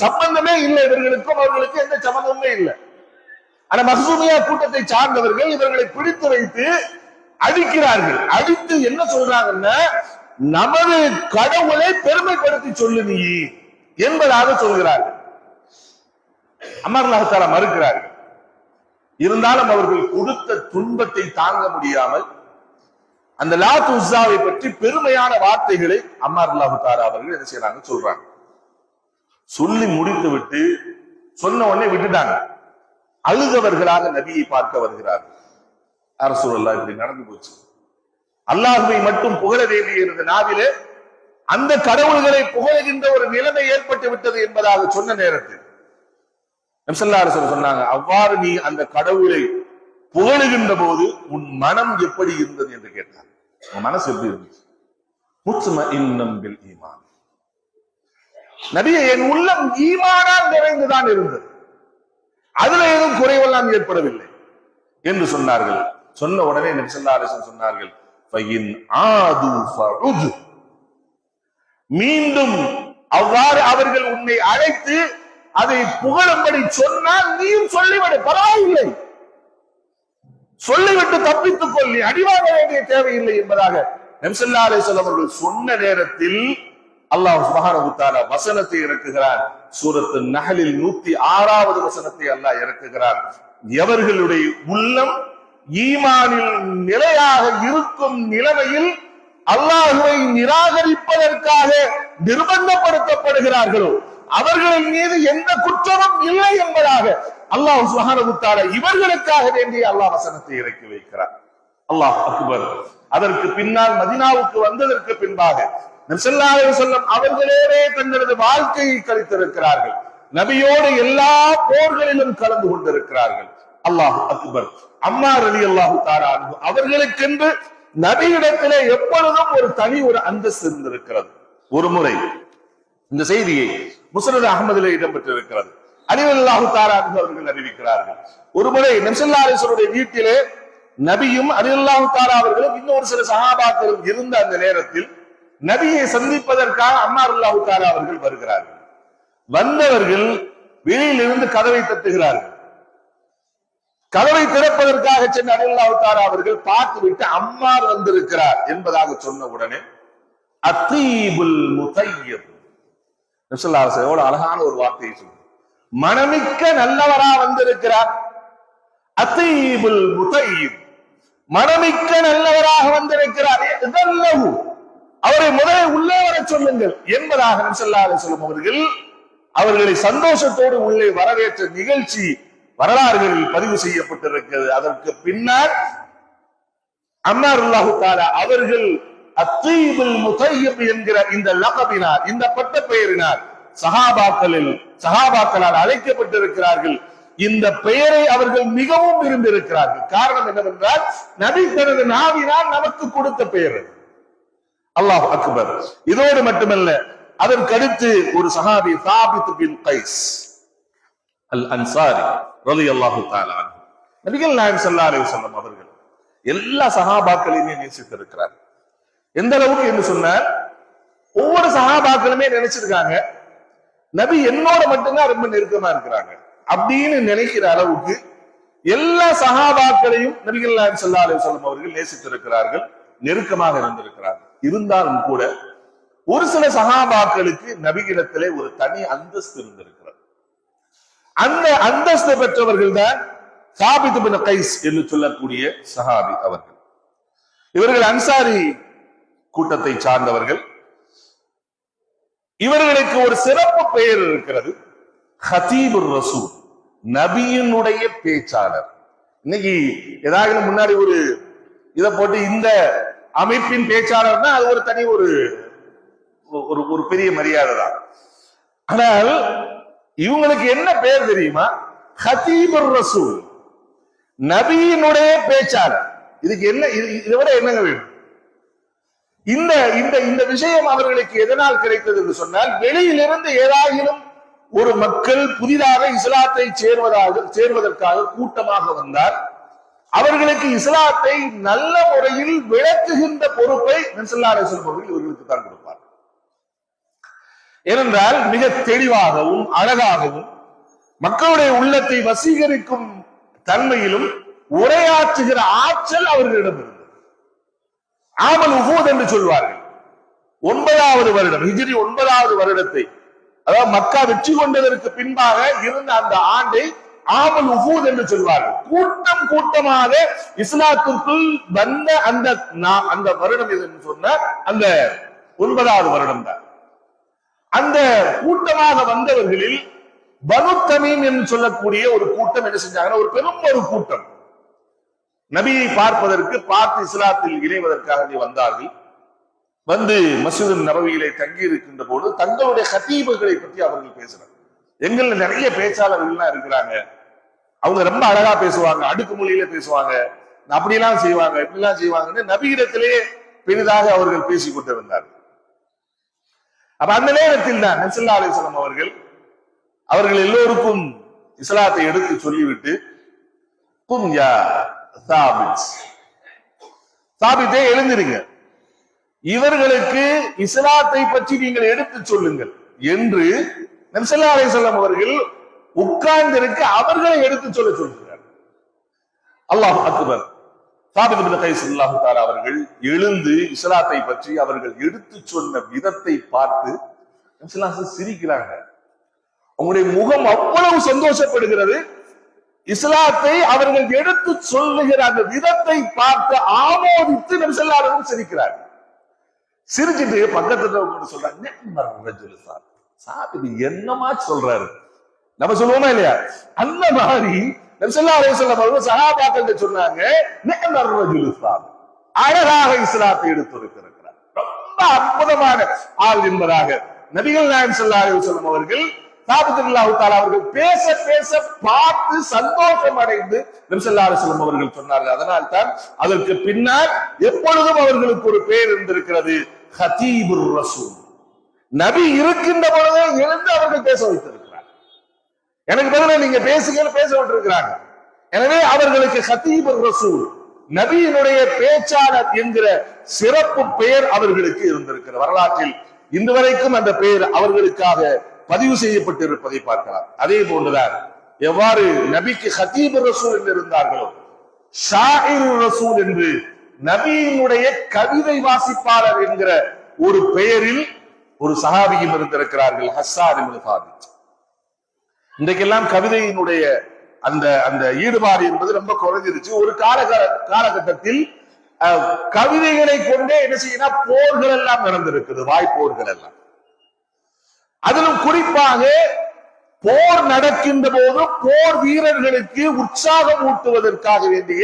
சம்பந்தமே இல்லை, இவர்களுக்கும் அவர்களுக்கு எந்த சம்பந்தமே இல்லை. ஆனா மக்சூமியா கூட்டத்தை சார்ந்தவர்கள் இவர்களை பிடித்து வைத்து அடிக்கிறார்கள். அடித்து என்ன சொல்றாங்கன்னா, நமது கடவுளை பெருமைப்படுத்தி சொல்லு நீ என்பதாக சொல்கிறார்கள். அமர் அல்லாஹ் தஆலா மறுக்கிறார்கள். இருந்தாலும் அவர்கள் கொடுத்த துன்பத்தை தாங்க முடியாமல் அந்த லாத் உஸ்ஸாவை பற்றி பெருமையான வார்த்தைகளை அமர் அல்லாஹ் தஆலா அவர்கள் என்ன செய்யறாங்க, சொல்றாங்க. சொல்லி முடித்து விட்டு சொன்ன உடனே விட்டுட்டாங்க. அழுதவர்களாக நபியை பார்க்க வருகிறார்கள். ரசூலுல்லாஹ் இப்படி நடந்து போச்சு, அல்லாஹ்வை மட்டும் புகழ வேண்டியிருந்த நாவிலே அந்த கடவுள்களை புகழுகின்ற ஒரு நிலைமை ஏற்பட்டு விட்டது என்பதாக சொன்ன நேரத்தில் நபி ஸல்லல்லாஹு அலைஹி வஸல்லம் சொன்னாங்க, அவ்வாறு நீ அந்த கடவுளை புகழுகின்ற போது உன் மனம் எப்படி இருந்தது என்று கேட்டார். உன் மனசு எப்படி இருந்துச்சு? முத்மஇன்னம் பில் ஈமான், நபியே என் உள்ளம் ஈமானால் நிறைந்துதான் இருந்தது, அதுல ஏதும் குறைவெல்லாம் ஏற்படவில்லை என்று சொன்னார்கள். சொன்ன உடனே நபி ஸல்லல்லாஹு அலைஹி வஸல்லம் சொன்னார்கள், ஃபஇன் ஆது ஃபஉத், மீண்டும் அவ்வாறு அவர்கள் உன்னை அழைத்து அதை புகழும்படி சொன்னால் நீயும் சொல்லிவிடு, பரவாயில்லை, சொல்லிவிட்டு தப்பித்துக் கொள்ளி, அடிவாங்க வேண்டிய தேவையில்லை என்பதாக நபி ஸல்லல்லாஹு அலைஹி வஸல்லம் அவர்கள் சொன்ன நேரத்தில் அல்லாஹ் சுப்ஹானஹு வ தஆலா வசனத்தை இறக்குகிறார். சூரத்து நஹ்லில் 106வது வசனத்தை அல்லாஹ் இறக்குகிறார். எவர்களுடைய உள்ளம் ஈமானில் நிலையாக இருக்கும் நிலைமையில் அல்லாஹ்வை நிராகரிப்பதற்காக நிர்பந்தப்படுத்தப்படுகிறார்களோ அவர்களின் மீது எந்த குற்றமும் இல்லை என்பதாக அல்லாஹ் சுப்ஹானஹு வ தஆலா இவர்களுக்காக வேண்டிய அல்லாஹ் வசனத்தை இறக்கி வைக்கிறார். அல்லாஹ் அக்பர். அதற்கு பின்னால் மதீனாவுக்கு வந்ததற்கு பின்பாக நபி ஸல்லல்லாஹு அலைஹி வஸல்லம் அவர்களே தங்களது வாழ்க்கையை கழித்திருக்கிறார்கள். நபியோடு எல்லா போர்களிலும் கலந்து கொண்டிருக்கிறார்கள். அல்லாஹ் அக்பர். அம்மார் ரலியல்லாஹு தஆலா அன்ஹு அவர்களுக்கென்று நபியிடத்திலே எப்பொழுதும் ஒரு தனி ஒரு அந்தஸ்து இருந்திருக்கிறது. ஒரு முறை இந்த செய்தியை முஸ்னத் அஹ்மதிலே இடம்பெற்றிருக்கிறது. அலி ரலியல்லாஹு தஆலா அன்ஹு அவர்கள் அறிவிக்கிறார்கள், ஒரு முறை நபி ஸல்லல்லாஹு அலைஹி வஸல்லம் வீட்டிலே நபியும் அலி ரலியல்லாஹு தஆலா அவர்களும் இன்னொரு சில சஹாபாக்களும் இருந்த அந்த நேரத்தில் நபியை சந்திப்பதற்காக அம்மார் ரலியல்லாஹு தஆலா அவர்கள் வருகிறார்கள். வந்தவர்கள் வெளியிலிருந்து கதவை தட்டுகிறார்கள். கதவை திறப்பதற்காக சென்ற அலி ரலியல்லாஹு தஆலா அவர்கள் பார்த்துவிட்டு அம்மார் வந்திருக்கிறார் என்பதாக சொன்ன உடனே அத்தீபுல் முதையப், நபி ஸல்லல்லாஹு அலைஹி வஸல்லம் அழகான ஒரு வார்த்தையை சொல்றார், மனமிக்க நல்லவரா வந்திருக்கிறார். அத்தீபுல் முதையப், மனமிக்க நல்லவராக வந்திருக்கிறார். இதல்லஹு, அவரை முதலில் உள்ளே வர சொல்லுங்கள் என்பதாக நபி ஸல்லல்லாஹு அலைஹி வஸல்லம் அவர்களை சந்தோஷத்தோடு உள்ளே வரவேற்ற நிகழ்ச்சி வரலாறுகளில் பதிவு செய்யப்பட்டிருக்கிறது. அதற்கு பின்னால் அம்மார் ரலியல்லாஹு தஆலா அவர்கள் அத்தீபுல் முதையப் என்கிற இந்த லகபினார், இந்த பட்ட பெயரினார் சஹாபாக்களால் அழைக்கப்பட்டிருக்கிறார்கள். இந்த பெயரை அவர்கள் மிகவும் விரும்பியிருக்கிறார்கள். காரணம் என்னவென்றால் நபி தனது நாவினால் நமக்கு கொடுத்த பெயர். அல்லாஹ் அக்பர். இதோடு மட்டுமல்ல, அதற்கடுத்து ஒரு சஹாபி சாபித் பின் கைஸ் அல் அன்சாரி ரலியல்லாஹு தஆலா அன்ஹு, நபிகள் நாயகம் ஸல்லல்லாஹு அலைஹி வஸல்லம் அவர்கள் எல்லா சஹாபாக்களையுமே நேசித்திருக்கிறார். எந்த அளவுக்கு என்று சொன்னார், ஒவ்வொரு சஹாபாக்களுமே நினைச்சிருக்காங்க நபி என்னோட மட்டும்தான் ரொம்ப நெருக்கமா இருக்கிறாங்க அப்படின்னு நினைக்கிற அளவுக்கு எல்லா சஹாபாக்களையும் நபிகள் நாயகம் ஸல்லல்லாஹு அலைஹி வஸல்லம் அவர்கள் நேசித்திருக்கிறார்கள், நெருக்கமாக இருந்திருக்கிறார்கள். இருந்தாலும் கூட ஒரு சில சஹாபாக்களுக்கு நபியிடத்திலே ஒரு தனி அந்தஸ்து இருந்திருக்கிறது. அந்த அந்தஸ்து பெற்றவர்கள் தான் சாபித் பின் கைஸ் என்று சொல்லக்கூடிய சஹாபி அவர்கள். இவர்கள் அன்சாரி கூட்டத்தை சார்ந்தவர்கள். இவர்களுக்கு ஒரு சிறப்பு பெயர் இருக்கிறது, ஹதீபுர் ரசூல், நபியினுடைய பேச்சாளர். இன்னைக்கு ஏதாவது முன்னாடி ஒரு இதை போட்டு இந்த அமைப்பின் பேச்சாளர்னா அது ஒரு தனி ஒரு பெரிய மரியாதை தான். ஆனால் இவங்களுக்கு என்ன பெயர் தெரியுமா? ஹதீபுர் ரசூல், நபியினுடைய பேச்சாளர். இதுக்கு என்ன, இதை விட என்னங்க வேணும்? இந்த இந்த இந்த விஷயம் அவர்களுக்கு எதனால் கிடைத்தது என்று சொன்னால், வெளியிலிருந்து ஏதாயிலும் ஒரு மக்கள் புதிதாக இஸ்லாத்தை சேர்வதற்காக கூட்டமாக வந்தால் அவர்களுக்கு இஸ்லாத்தை நல்ல முறையில் விளக்குகின்ற பொறுப்பை நபி ஸல்லல்லாஹு அலைஹி வஸல்லம் அவர்கள் இவர்களுக்கு தான் கொடுப்பார். ஏனென்றால் மிக தெளிவாகவும் அழகாகவும் மக்களுடைய உள்ளத்தை வசீகரிக்கும் தன்மையிலும் உரையாற்றுகிற ஆற்றல் அவர்களிடம் இருந்தது. ஆமல் உஹூத் என்று சொல்வார்கள். 9வது வருடம், ஹிஜ்ரி 9வது வருடத்தை, அதாவது மக்கா வெற்றி கொண்டதற்கு பின்பாக இருந்த அந்த ஆண்டை ஆமல் உஹூத் என்று சொல்வார்கள். கூட்டம் கூட்டமாக இஸ்லாத்திற்குள் வந்த அந்த வருடம் எது சொன்ன அந்த 9வது வருடம் தான். அந்த கூட்டமாக வந்தவர்களில் பனு தமீம் என்று சொல்லக்கூடிய ஒரு கூட்டம் என்ன செஞ்சாங்கன்னா, ஒரு பெரும் ஒரு கூட்டம் நபியை பார்த்து இஸ்லாத்தில் இணைவதற்காக வந்தார்கள். வந்து மஸ்ஜித் நபவியிலே தங்கி இருக்கின்ற போது தங்களுடைய ஹதீபுகளை பற்றி அவர்கள் பேசுறாங்க. எங்கள்ல நிறைய பேச்சாளர்கள்லாம் இருக்கிறாங்க, அவங்க ரொம்ப அழகா பேசுவாங்க, அடுக்கு மொழியில பேசுவாங்க, அப்படிலாம் செய்வாங்க, இப்படிலாம் செய்வாங்கன்னு நபியிடத்திலே பெரிதாக அவர்கள் பேசிக் கொண்டிருந்தார்கள். அப்ப அந்த நேரத்தில் தான் நபி ஸல்லல்லாஹு அலைஹி வஸல்லம் அவர்கள் எல்லோருக்கும் இஸ்லாத்தை எடுத்து சொல்லிவிட்டு, கும் யா சாபித்தே எழுந்திருங்க, இவர்களுக்கு இஸ்லாத்தை பற்றி நீங்கள் எடுத்து சொல்லுங்கள் என்று நபி ஸல்லல்லாஹு அலைஹி வஸல்லம் அவர்கள் உட்கார்ந்திருக்க அவர்களை எடுத்து சொல்லுகிறார். அல்லாஹ் அக்பர். சாபித் இப்னு கைஸ் ரலியல்லாஹு தஆலா அவர்கள் எழுந்து இஸ்லாத்தை பற்றி அவர்கள் எடுத்து சொன்ன விதத்தை பார்த்து நபி ஸல்லல்லாஹு அலைஹி வஸல்லம் சிரிக்கிறாங்க. அவங்களுடைய முகம் அவ்வளவு சந்தோஷப்படுகிறது. இஸ்லாத்தை அவர்கள் எடுத்து சொல்லுகிற அந்த விதத்தை பார்த்து ஆமோதித்து நபி ஸல்லல்லாஹு அலைஹி வஸல்லம் சிரிக்கிறார். சிரிச்சுட்டு பக்கத்துல சொல்றாங்க, என்னமா சொல்றாரு, நம்ம சொல்லுவோமா இல்லையா? அந்த மாதிரி நபி ஸல்லல்லாஹு அலைஹி வஸல்லம் அவர்கள் சஹாபாக்கள் சொன்னாங்க, அழகாக இஸ்லாத்தை எடுத்திருக்கிறார், ரொம்ப அற்புதமான ஆள் என்பதாக நபிகள் நாயகம் ஸல்லல்லாஹு அலைஹி வஸல்லம் அவர்கள் சாபித் ரலியல்லாஹு தஆலா அவர்கள் பேச பேச பார்த்து சந்தோஷம் அடைந்து நபி ஸல்லல்லாஹு அலைஹி வஸல்லம் அவர்கள் சொன்னார்கள். அதனால் தான் அதற்கு பின்னால் எப்பொழுதும் அவர்களுக்கு ஒரு பெயர் இருந்திருக்கிறது, ஹதீபுர் ரசூல். நபி இருக்கின்ற பொழுதே எழுந்து அவர்கள் பேச வைத்திருக்கிறார். எனக்கு பதிலா நீங்க பேசுங்கன்னு பேச விட்டிருக்கிறாங்க. எனவே அவர்களுக்கு ஹதீபுர் ரசூல், நபியினுடைய பேச்சாளர் என்கிற சிறப்பு பெயர் அவர்களுக்கு இருந்திருக்கிற வரலாற்றில் இன்று வரைக்கும் அந்த பெயர் அவர்களுக்காக பதிவு செய்யப்பட்டிருப்பதை பார்க்கலாம். அதே போன்றுதான் எவ்வாறு நபிக்கு ஹதீபுர் ரசூல் என்று இருந்தார்களோ, ஷாயிர் ரசூல் என்று நபியினுடைய கவிதை வாசிப்பாளர் என்கிற ஒரு பெயரில் ஒரு சஹாபியும் இருந்திருக்கிறார்கள், ஹஸ்ஸான் இப்னு சாபித். இன்றைக்கெல்லாம் கவிதையினுடைய அந்த அந்த ஈடுபாடு என்பது ரொம்ப குறைஞ்சிருச்சு. ஒரு காலகட்டத்தில் கவிதைகளை கொண்டே என்ன செய்யணும், போர்கள் எல்லாம் நடந்திருக்குது, வாய்ப்போர்கள் எல்லாம். அதிலும் குறிப்பாக போர் நடக்கின்ற போது போர் வீரர்களுக்கு உற்சாகம் ஊட்டுவதற்காக வேண்டிய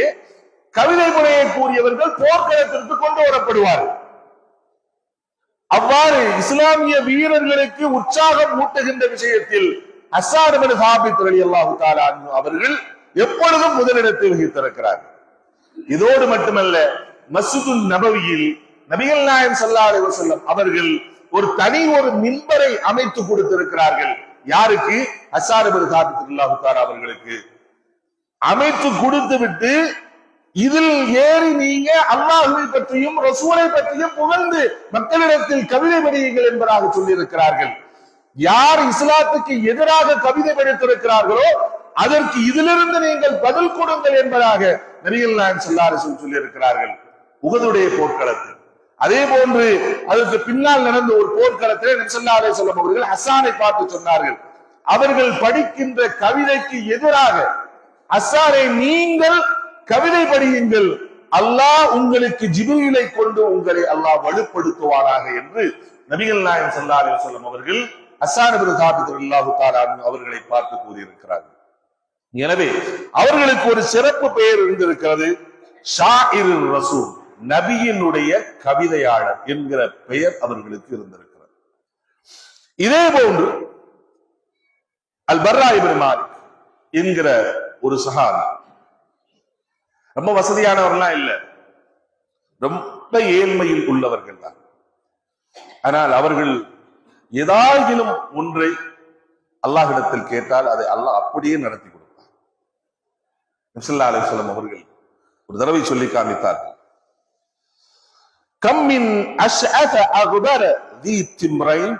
கவிதை முறையை கூறியவர்கள் போர்க்களத்திற்கு கொண்டு வரப்படுவார்கள். அவ்வாறு இஸ்லாமிய வீரர்களுக்கு உற்சாகம் ஊட்டுகின்ற விஷயத்தில் ஹஸ்ஸான் இப்னு சாபித் ரலியல்லாஹு தஆலா அன்ஹு அவர்கள் எப்பொழுதும் முதலிடத்தில் வகித்திருக்கிறார்கள். இதோடு மட்டுமல்ல, மஸ்ஜிதுன் நபவியில் நபிகள் நாயகம் ஸல்லல்லாஹு அலைஹி வஸல்லம் அவர்கள் ஒரு தனி ஒரு மின்பரை அமைத்து கொடுத்திருக்கிறார்கள். யாருக்கு? ஹஸ்ஸான் இப்னு சாபித் ரலியல்லாஹு தஆலா அவர்களுக்கு அமைத்து கொடுத்து விட்டு, இதில் ஏறி நீங்க அல்லாஹ்வை பற்றியும் ரசூலை பற்றியும் புகழ்ந்து மக்களிடத்தில் கவிதை படியுங்கள் என்பதாக சொல்லியிருக்கிறார்கள். யார் இஸ்லாத்துக்கு எதிராக கவிதை படித்திருக்கிறார்களோ அதற்கு இதிலிருந்து நீங்கள் பதில் கொடுங்கள் என்பதாக நபிகள் நாயகம் ஸல்லல்லாஹு அலைஹி வஸல்லம் சொல்லியிருக்கிறார்கள். உஹதுடைய போர்க்களத்தில் அதே போன்று அதற்கு பின்னால் நடந்த ஒரு போர்க்களத்திலே நபி ஸல்லல்லாஹு அலைஹி வஸல்லம் அவர்கள் ஹஸ்ஸானை பார்த்து சொன்னார்கள், அவர்கள் படிக்கின்ற கவிதைக்கு எதிராக ஹஸ்ஸானை நீங்கள் கவிதை படியுங்கள், அல்லாஹ் உங்களுக்கு ஜிப்ரீலை கொண்டு உங்களை அல்லாஹ் வலுப்படுத்துவாராக என்று நபிகள் நாயகம் ஸல்லல்லாஹு அலைஹி வஸல்லம் அவர்கள் ஹஸ்ஸான் இப்னு சாபித் ரலியல்லாஹு தஆலா அவர்களை பார்த்து கூறியிருக்கிறார்கள். எனவே அவர்களுக்கு ஒரு சிறப்பு பெயர் இருந்திருக்கிறது, ஷாயிர் ரசூல், நபியினுடைய கவிதையாளர் என்கிற பெயர் அவர்களுக்கு இருந்திருக்கிறது. இதே போன்று அல் பர்ரா இப்னு மாலிக் என்கிற ஒரு சஹாபி, ரொம்ப வசதியானவர்கள்லாம் இல்ல, ரொம்ப ஏழ்மையில் உள்ளவர்கள் தான். ஆனால் அவர்கள் ஏதாயினும் ஒன்றை அல்லாஹ்விடத்தில் கேட்டால் அதை அல்லாஹ் அப்படியே நடத்தி கொடுப்பார். நபி ஸல்லல்லாஹு அலைஹி வஸல்லம் அவர்கள் ஒரு தடவை சொல்லி காமித்தார்கள், கம்மின் அஷ்அத அக்பர தி திம்ரைன்,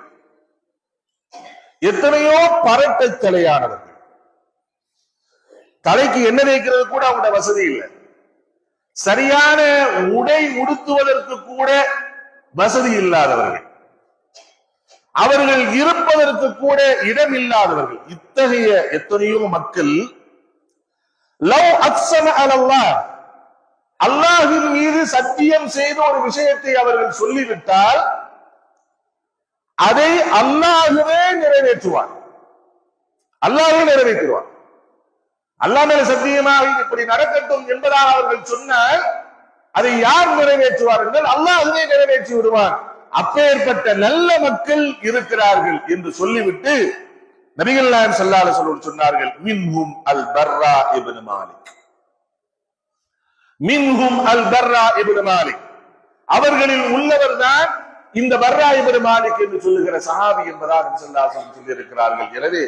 எத்தனையோ பரட்டை தலையானவர்கள், தலைக்கு என்ன வைக்கிறது கூட அவங்களோட வசதி இல்லை. சரியான உடை உடுத்துவதற்கு கூட வசதி இல்லாதவர்கள், அவர்கள் இருப்பதற்கு கூட இடம் இல்லாதவர்கள். இத்தகைய எத்தனையோ மக்கள் லவ் அக்ஸம அலல்லாஹ், அல்லாஹ்வின் மீது சத்தியம் செய்த ஒரு விஷயத்தை அவர்கள் சொல்லிவிட்டால் அதை அல்லாஹ்வே நிறைவேற்றுவார். அல்லாஹ்வே நிறைவேற்றுவார். அல்லாஹ் மேல சத்தியமாக இப்படி நடக்கட்டும் என்பதாக அவர்கள் சொன்னால் அதை யார் நிறைவேற்றுவார் என்றால் அல்லாஹ்வே நிறைவேற்றி விடுவார். அப்பேற்பட்ட நல்ல மக்கள் இருக்கிறார்கள் என்று சொல்லிவிட்டு நபிகள் நாயகம் ஸல்லல்லாஹு அலைஹி வஸல்லம் சொன்னார்கள், மின்ஹும் அல் பர்ரா இப்னு மாலிக், மின்ஹும் அல் பர்ரா இப்னு மாலிக், அவர்களில் உள்ளவர்தான் இந்த பர்ரா இப்னு மாலிக் என்று சொல்லுகிற சஹாபி என்பதாக நபி ஸல்லல்லாஹு அலைஹி வஸல்லம் சொல்லி இருக்கிறார்கள். எனவே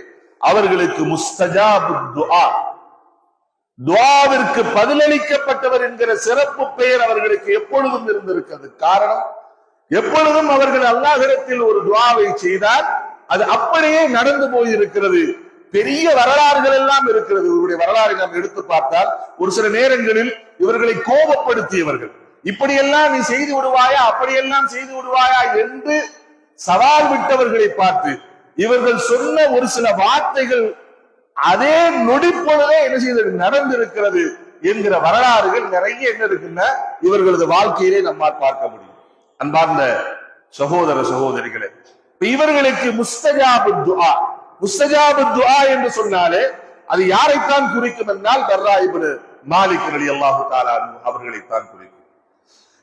அவர்களுக்கு முஸ்தஜாபு துஆ, துஆவிற்கு பதிலளிக்கப்பட்டவர் என்கிற சிறப்பு பெயர் அவர்களுக்கு எப்பொழுதும் இருந்திருக்கிறது. காரணம், எப்பொழுதும் அவர்கள் அல்லாஹ்விடத்தில் ஒரு துஆவை செய்தால் அது அப்படியே நடந்து போயிருக்கிறது. பெரிய வரலாறுகள் எல்லாம் இருக்கிறது. இவருடைய வரலாறை நாம் எடுத்து பார்த்தால் ஒரு சில நேரங்களில் இவர்களை கோபப்படுத்தியவர்கள், இப்படியெல்லாம் நீ செய்து விடுவாயா, அப்படியெல்லாம் செய்து விடுவாயா என்று சவால் விட்டவர்களை பார்த்து இவர்கள் சொன்ன ஒரு சில வார்த்தைகள் அதே நொடிப்பொழுதே என்ன செய்தது நடந்திருக்கிறது என்கிற வரலாறுகள் நிறைய என்ன இருக்குன்னா இவர்களது வாழ்க்கையிலே நம்மால் பார்க்க முடியும். அன்பார்ந்த சகோதர சகோதரிகளே, இவர்களுக்கு முஸ்தஜாபு துஆ, முஸ்தஜாபு துஆ என்று சொன்னாலே அது யாரைத்தான் குறிக்கும் என்றால் பர்ரா இப்னு மாலிக் ரலியல்லாஹு தஆலா அவர்களைத்தான் குறிக்கும்.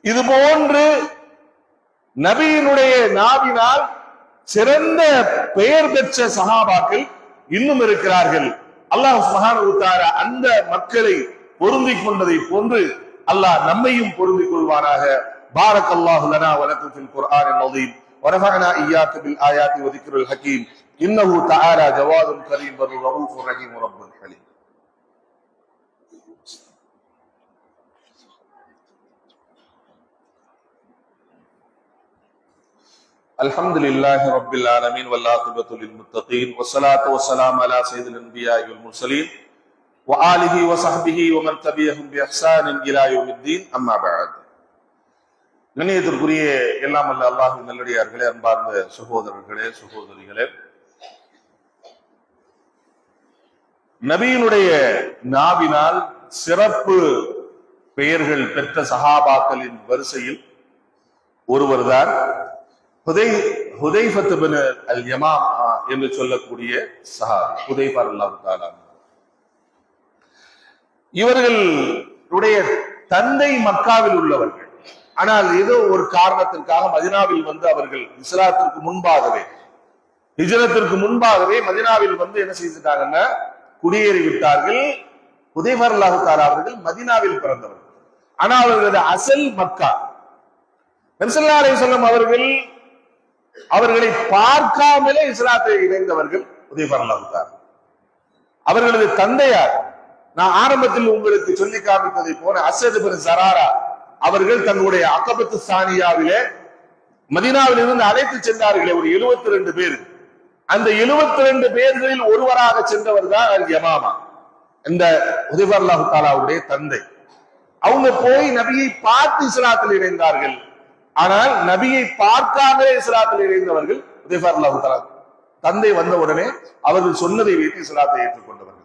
இது போன்று நபியினுடைய நாவினால் சிறந்த பெயர் பெற்ற சஹாபாக்கள் இன்னும் இருக்கிறார்கள். அல்லாஹ் சுப்ஹானஹு வ தஆலா அந்த மக்களை பொருந்திக் கொண்டதை போன்று அல்லாஹ் நம்மையும் பொருந்திக் கொள்வானாக. பாரக்கல்லாஹு லனா வ லக்கும் ஃபில் குர்ஆனில் அஸீம் வ ரஃபஅனா இய்யாக பில் ஆயாத்தி வ ذிக்ரில் ஹகீம் இன்னஹு தஆலா ஜவாதுன் கரீம் வ ரഊஃபுர் ரஹீம் ரப்புல் ஹலீம். அல்ஹம்துலில்லாஹி ரப்பில் ஆலமீன் வல் ஆகிபத்து லில் முத்தகீன் வஸ்ஸலாத்து வஸ்ஸலாமு அலா ஸய்யிதில் அன்பியாஇ வல் முர்ஸலீன் வ ஆலிஹி வ ஸஹ்பிஹி வ மன் தபிஅஹும் பி இஹ்சானின் இலா யௌமித்தீன். அம்மா பஅத். கண்ணியத்திற்குரிய எல்லாம் வல்ல அல்லாஹ்வின் நல்லடியார்களே, அன்பார்ந்த சகோதரர்களே சகோதரிகளே, நபியினுடைய நாவினால் சிறப்பு பெயர்கள் பெற்ற சஹாபாக்களின் வரிசையில் ஒருவர்தான் ஹுதைஃபத் இப்னு அல் யமாம் என்று சொல்லக்கூடிய சஹாபி ஹுதைஃபா ரலியல்லாஹு தஆலா. இவர்களுடைய தந்தை மக்காவில் உள்ளவர்கள், ஆனால் ஏதோ ஒரு காரணத்திற்காக மதீனாவில் வந்து அவர்கள் இஸ்லாத்திற்கு முன்பாகவே, ஹிஜ்ரத்திற்கு முன்பாகவே மதீனாவில் வந்து என்ன செய்துட்டாங்கன்னா குடியேறி விட்டார்கள். ஹுதைஃபா ரலியல்லாஹு தஆலா அவர்கள் மதீனாவில் பிறந்தவர்கள், ஆனால் அவர்களது அசல் மக்கா. நபி ஸல்லல்லாஹு அலைஹி வஸல்லம் அவர்களை பார்க்காமலே இஸ்லாத்தை இணைந்தவர்கள் ஹுதைஃபா ரலியல்லாஹு தஆலா. அவர்களது தந்தையார் நான் ஆரம்பத்தில் உங்களுக்கு சொல்லி காமித்ததை போல அஸத் இப்னு ஸராரா அவர்கள் தங்களுடைய அகபத்து சானியாவிலே மதீனாவில் இருந்து அழைத்து சென்றார்களே ஒரு 72 பேர். அந்த 72 பேர்களில் ஒருவராக சென்றவர் தான் அல் யமாமா, இந்த ஹுதைஃபா ரலியல்லாஹு தஆலாவுடைய தந்தை. அவங்க போய் நபியை பார்த்து இஸ்லாத்தில் இணைந்தார்கள். ஆனால் நபியை பார்க்காமலே இஸ்லாத்தில் இணைந்தவர்கள் ஹுதைஃபா ரலியல்லாஹு தஆலா. தந்தை வந்த உடனே அவர்கள் சொன்னதை வைத்து இஸ்லாத்தை ஏற்றுக்கொண்டவர்கள்.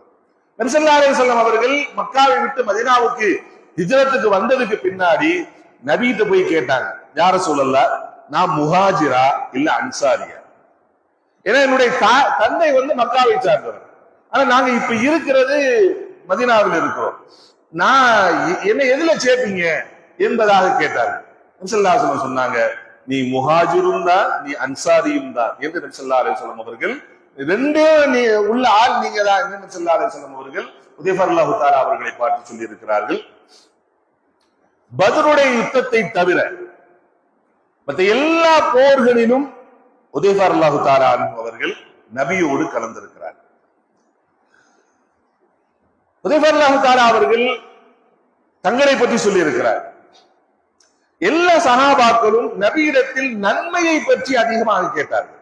நபி ஸல்லல்லாஹு அலைஹி வஸல்லம் அவர்கள் மக்காவை விட்டு மதீனாவுக்கு ஹிஜ்ரத்துக்கு வந்ததுக்கு பின்னாடி நபிகிட்ட போய் கேட்டாங்க, யா ரசூலல்லாஹ், நான் முஹாஜிரா இல்ல அன்சாரியா? ஏன்னா என்னுடைய தந்தை வந்து மக்காவை சார்ந்தவர், ஆனா நாங்க இப்ப இருக்கிறது மதீனாவில் இருக்கிறோம், நான் என்ன எதுல சேர்ப்பீங்க என்பதாக கேட்டாங்க. நபி ஸல்லல்லாஹு அலைஹி வஸல்லம் சொன்னாங்க, நீ முஹாஜிரும் தான் நீ அன்சாரியும் தான் என்று நபி ஸல்லல்லாஹு அலைஹி வஸல்லம் அவர்கள், ரெண்டே நீ உள்ள ஆள் நீங்க தான் என்று நபி ஸல்லல்லாஹு அலைஹி வஸல்லம் அவர்கள் ஹுதைஃபா ரலியல்லாஹு தஆலா அவர்களை பார்த்து சொல்லி இருக்கிறார்கள். பத்ருடைய யுத்தத்தை தவிர மற்ற எல்லா போர்களிலும் ஹுதைஃபா ரலியல்லாஹு தஆலா அவர்கள் நபியோடு கலந்திருக்கிறார். ஹுதைஃபா ரலியல்லாஹு தஆலா அவர்கள் தங்களை பற்றி சொல்லி இருக்கிறார். எல்லா சஹாபாக்களும் நபியிடத்தில் நன்மையை பற்றி அதிகமாக கேட்டார்கள்.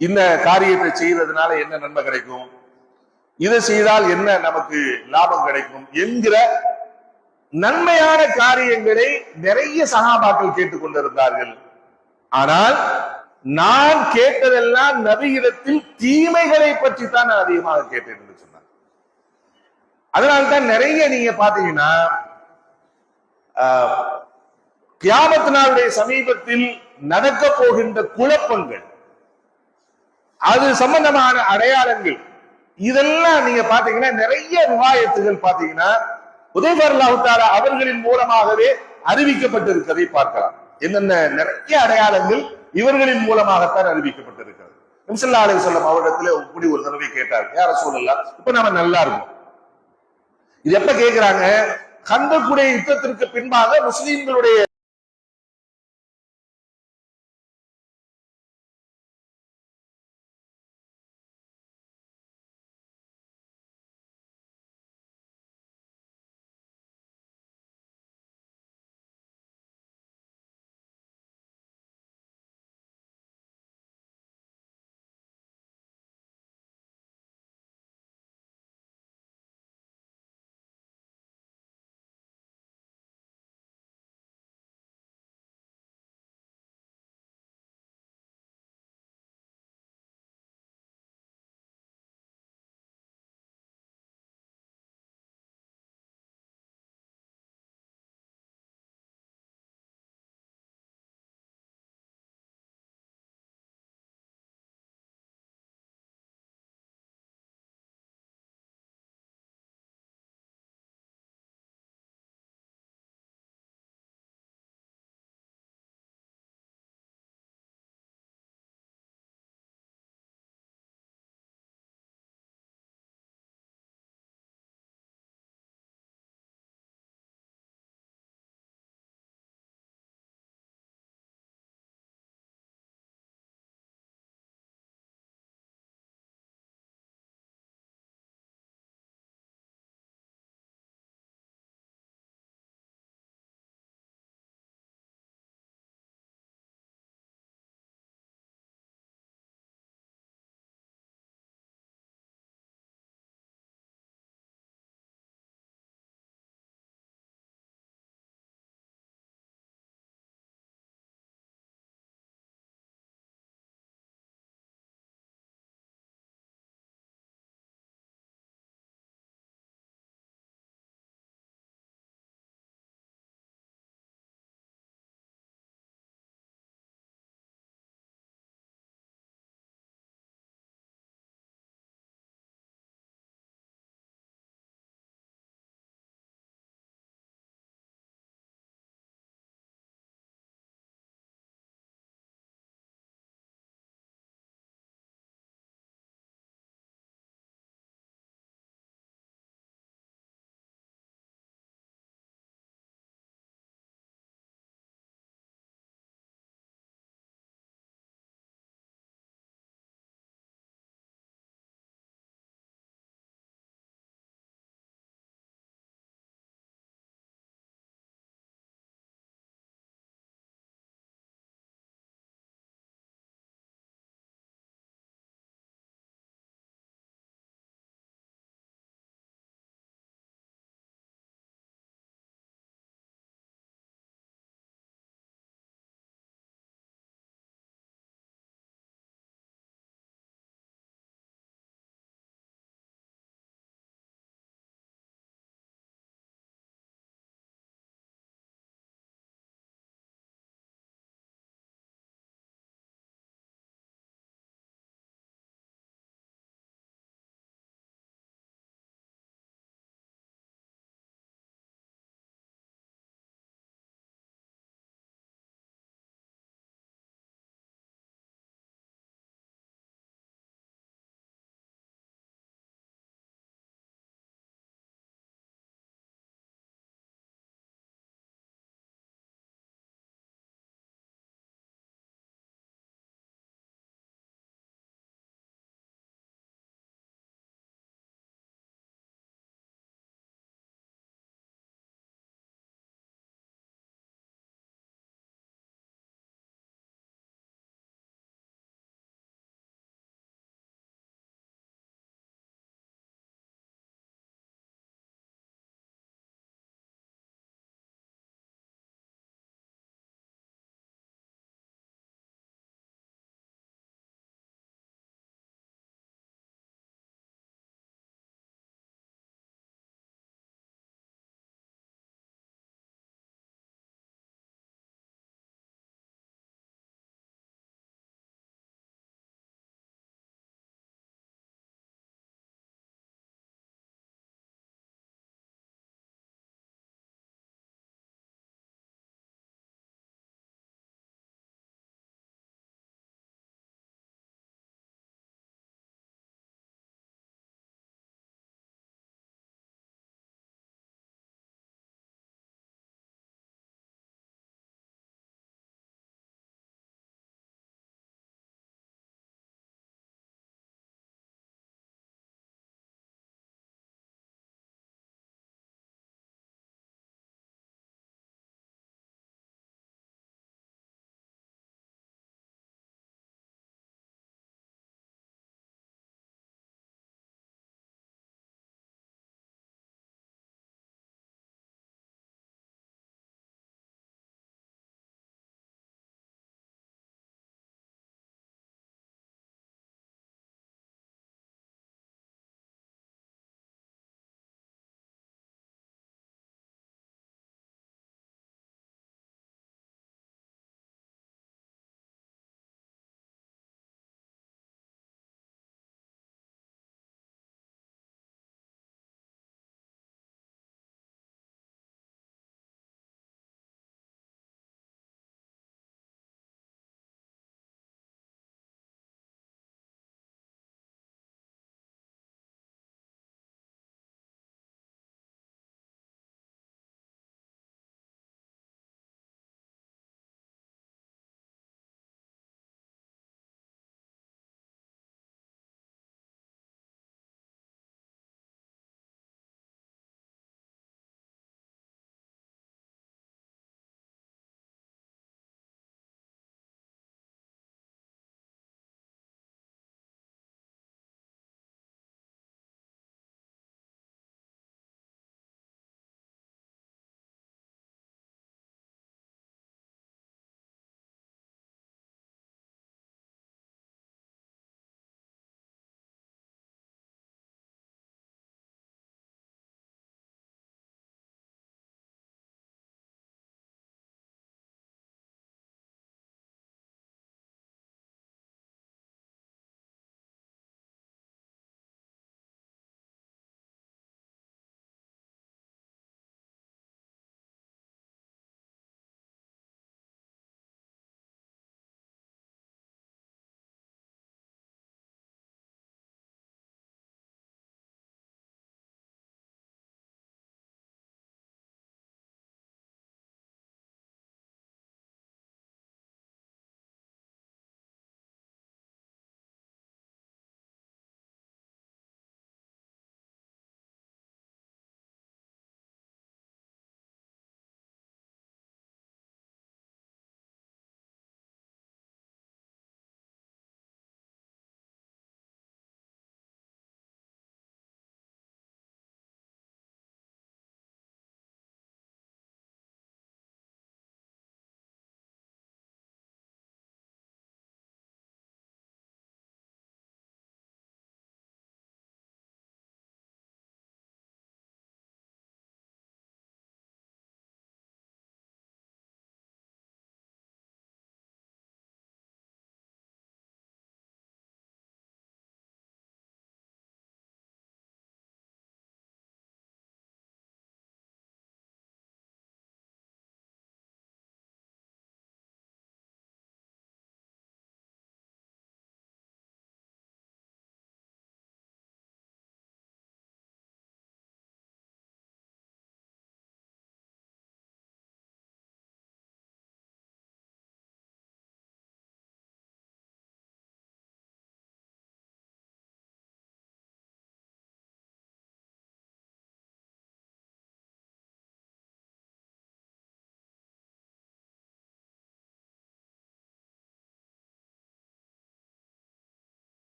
இந்த காரியத்தை செய்ததுனால என்ன நன்மை கிடைக்கும், இதை செய்தால் என்ன நமக்கு லாபம் கிடைக்கும் என்கிற நன்மையான காரியங்களை நிறைய சஹாபாக்கள் கேட்டுக்கொண்டிருந்தார்கள். ஆனால் நான் கேட்டதெல்லாம் நபியிடத்தில் தீமைகளை பற்றி தான் நான் அதிகமாக கேட்டேன் என்று சொன்னார். அதனால்தான் நிறைய நீங்க பாத்தீங்கன்னா கியாமத் நாளுடைய சமீபத்தில் நடக்க போகின்ற குழப்பங்கள், அது சம்பந்தமான அடையாளங்கள், இதெல்லாம் நீங்க பாத்தீங்கன்னா நிறைய ரிவாயத்துகள் பாத்தீங்கன்னா ஹுதைஃபா ரலியல்லாஹு தஆலா அவர்களின் மூலமாகவே அறிவிக்கப்பட்டிருக்கிறதை பார்க்கலாம். என்னென்ன நிறைய அடையாளங்கள் இவர்களின் மூலமாகத்தான் அறிவிக்கப்பட்டிருக்கிறது. நபி ஸல்லல்லாஹு அலைஹி வஸல்லம் அவரிடத்துல இப்படி ஒரு தடவை கேட்டார், யா ரசூலல்லாஹ், இப்ப நாம நல்லா இருக்கும். இது எப்ப கேட்கிறாங்க? கந்தக்குடைய யுத்தத்திற்கு பின்பாக முஸ்லிம்களுடைய